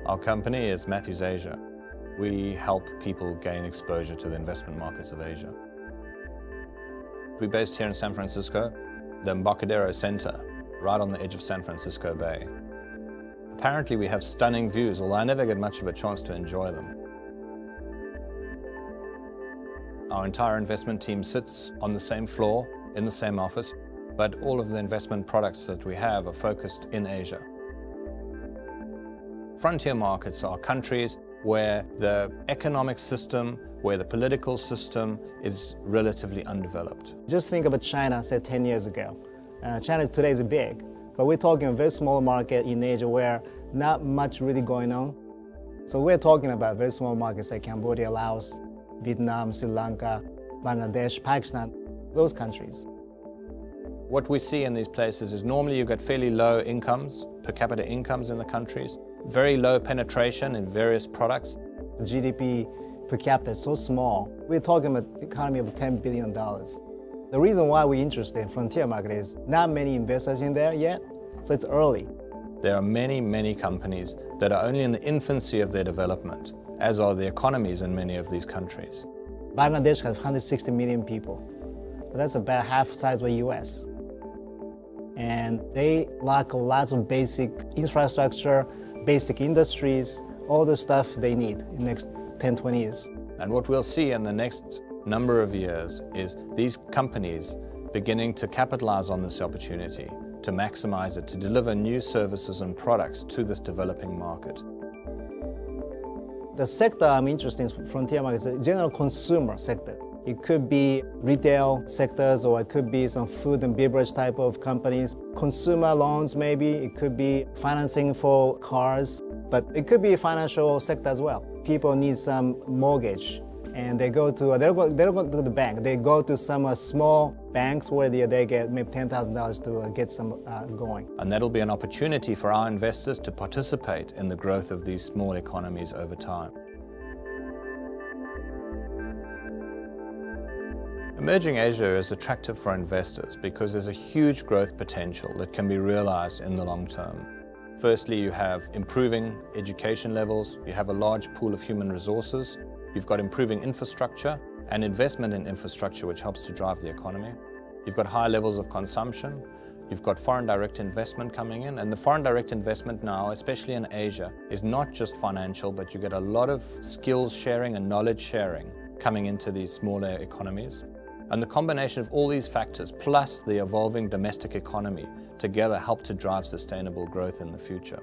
Our company is Matthews Asia. We help people gain exposure to the investment markets of Asia. We're based here in San Francisco, the Embarcadero Center, right on the edge of San Francisco Bay. Apparently we have stunning views, although I never get much of a chance to enjoy them. Our entire investment team sits on the same floor, in the same office, but all of the investment products that we have are focused in Asia. Frontier markets are countries where the economic system, where the political system is relatively undeveloped. Just think about China, say 10 years ago. China today is big, but we're talking a very small market in Asia where not much really going on. So we're talking about very small markets like Cambodia, Laos, Vietnam, Sri Lanka, Bangladesh, Pakistan, those countries. What we see in these places is normally you get fairly low incomes, per capita incomes in the countries, very low penetration in various products. The GDP per capita is so small. We're talking about an economy of $10 billion. The reason why we're interested in frontier market is not many investors in there yet, so it's early. There are many, many companies that are only in the infancy of their development, as are the economies in many of these countries. Bangladesh has 160 million people. That's about half the size of the US. And they lack lots of basic infrastructure, basic industries, all the stuff they need in the next 10, 20 years. And what we'll see in the next number of years is these companies beginning to capitalize on this opportunity, to maximize it, to deliver new services and products to this developing market. The sector I'm interested in frontier markets is the general consumer sector. It could be retail sectors, or it could be some food and beverage type of companies. Consumer loans maybe, it could be financing for cars, but it could be a financial sector as well. People need some mortgage, and they don't go to the bank. They go to some small banks where they get maybe $10,000 to get some going. And that'll be an opportunity for our investors to participate in the growth of these small economies over time. Emerging Asia is attractive for investors because there's a huge growth potential that can be realized in the long term. Firstly, you have improving education levels, you have a large pool of human resources, you've got improving infrastructure and investment in infrastructure which helps to drive the economy. You've got high levels of consumption, you've got foreign direct investment coming in, and the foreign direct investment now, especially in Asia, is not just financial, but you get a lot of skills sharing and knowledge sharing coming into these smaller economies. And the combination of all these factors, plus the evolving domestic economy, together help to drive sustainable growth in the future.